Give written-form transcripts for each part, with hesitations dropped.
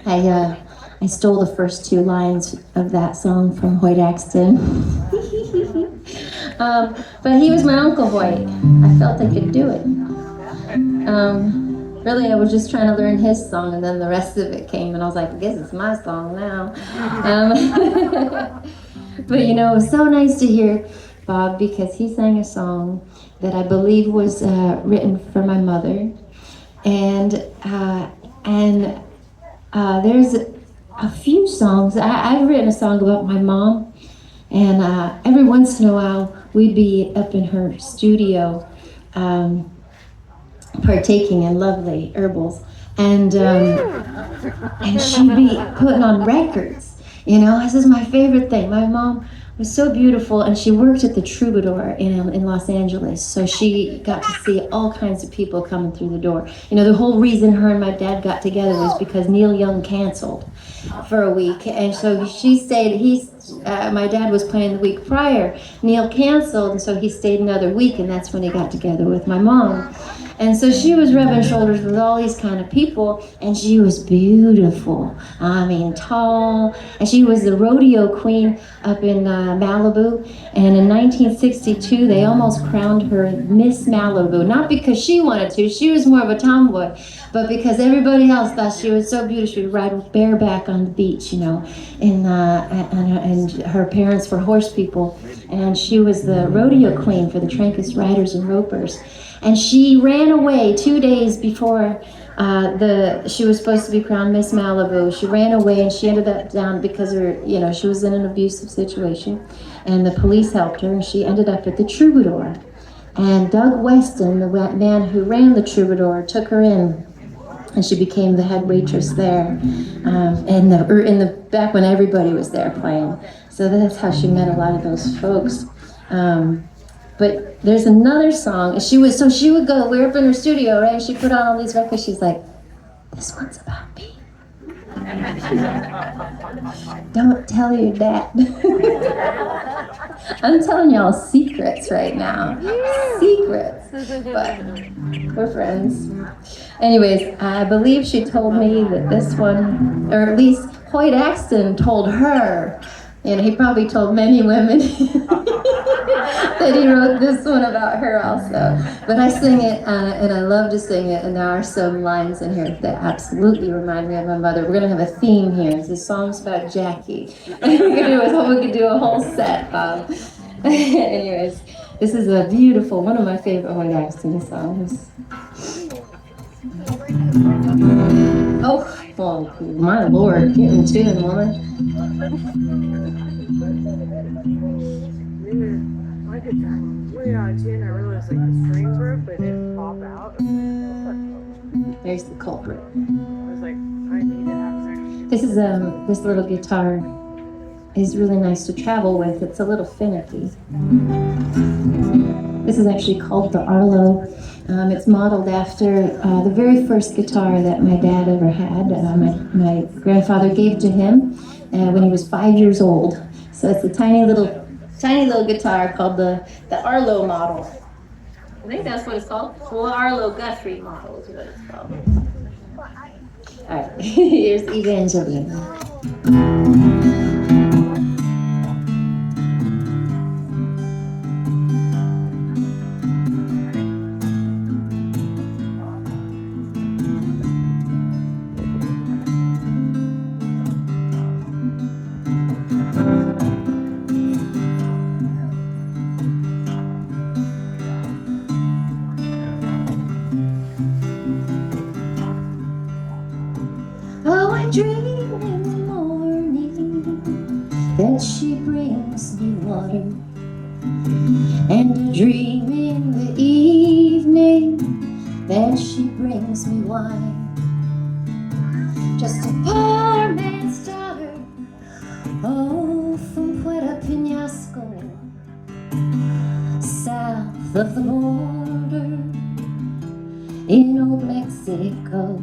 I stole the first two lines of that song from Hoyt Axton. But he was my Uncle Hoyt. I felt I could do it. Really, I was just trying to learn his song, and then the rest of it came, and I was like, I guess it's my song now. But you know, it was so nice to hear Bob, because he sang a song that I believe was written for my mother, and there's a few songs. I've written a song about my mom, and every once in a while we'd be up in her studio partaking in lovely herbals, and she'd be putting on records. You know, this is my favorite thing. My mom was so beautiful, and she worked at the Troubadour in Los Angeles, so she got to see all kinds of people coming through the door. You know, the whole reason her and my dad got together was because Neil Young canceled for a week, and so she stayed. My dad was playing the week prior. Neil canceled, and so he stayed another week, and that's when he got together with my mom. And so she was rubbing shoulders with all these kind of people, and she was beautiful. I mean, tall. And she was the rodeo queen up in Malibu. And in 1962, they almost crowned her Miss Malibu. Not because she wanted to, she was more of a tomboy, but because everybody else thought she was so beautiful. She would ride bareback on the beach, you know. And her parents were horse people. And she was the rodeo queen for the Trancas Riders and Ropers. And she ran away 2 days before she was supposed to be crowned Miss Malibu. She ran away, and she ended up down because she was in an abusive situation, and the police helped her, and she ended up at the Troubadour. And Doug Weston, the man who ran the Troubadour, took her in, and she became the head waitress there, in the back when everybody was there playing. So that's how she met a lot of those folks. But there's another song, and she would go, we're up in her studio, right? And she put on all these records. She's like, this one's about me. Don't tell your dad. I'm telling y'all secrets right now. Secrets. But we're friends. Anyways, I believe she told me that this one, or at least Hoyt Axton told her, and he probably told many women that he wrote this one about her also. But I sing it, and I love to sing it, and there are some lines in here that absolutely remind me of my mother. We're going to have a theme here. The song's about Jackie. we could do a whole set, Bob. Anyways, this is a beautiful, one of my favorite Hoyt Axton songs. Oh, well, my Lord, get in tune, woman. My guitar way out of tune. I realized like the strings broke, but it didn't pop out. There's the culprit. I was like, I need to have sex. This is this little guitar is really nice to travel with. It's a little finicky. This is actually called the Arlo. It's modeled after the very first guitar that my dad ever had. My grandfather gave to him when he was 5 years old. So it's a tiny little guitar called the Arlo model. I think that's what it's called. Well, Arlo Guthrie model is what it's called. All right, here's Evangelina. Oh, I dream in the morning that she brings me water, and I dream in the evening that she brings me wine. Just a poor man's daughter, oh, from Puerto Penasco, south of the border in old Mexico.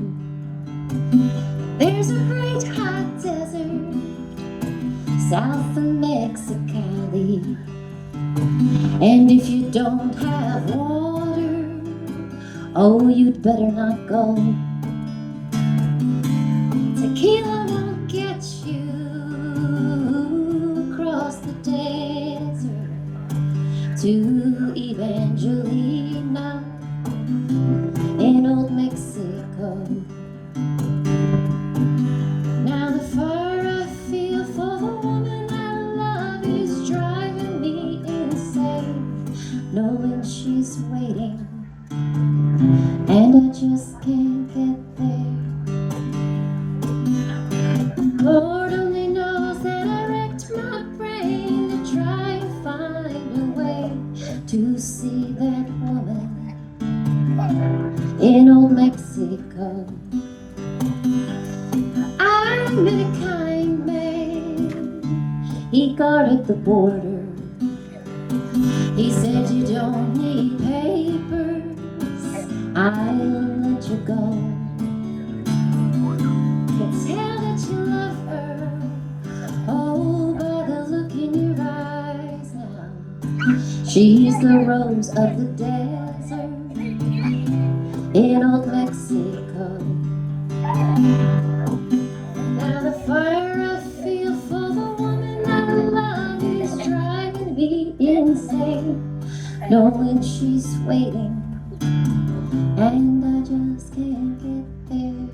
There's a great hot desert south of Mexicali, and if you don't have water, oh, you'd better not go. get there. Lord only knows that I wrecked my brain to try and find a way to see that woman in old Mexico. I met a kind man, he guarded the border. He said you don't need papers, I'll let you go. Can tell that you love her, oh, by the look in your eyes now. She's the rose of the desert in old Mexico. Now the fire I feel for the woman I love is driving me insane, knowing she's waiting and I just can't get there.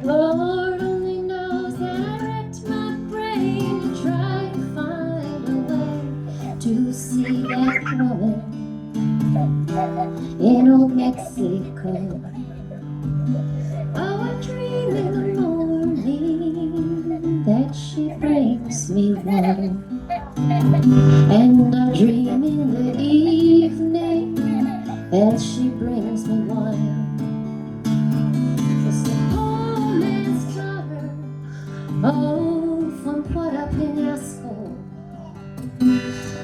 Lord only knows that I wrecked my brain to try and find a way to see that woman in old Mexico. Oh, I dream in the morning that she brings me water, and I dream in the evening that she brings me wine. Just a poor man's daughter, oh, from Puerto Penasco,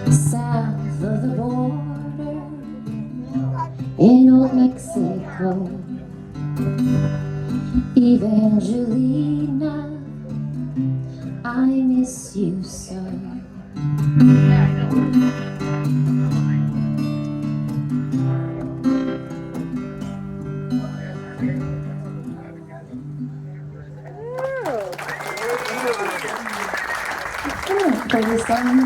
south of the border in old Mexico. Evangelina, I miss you so. Play this song.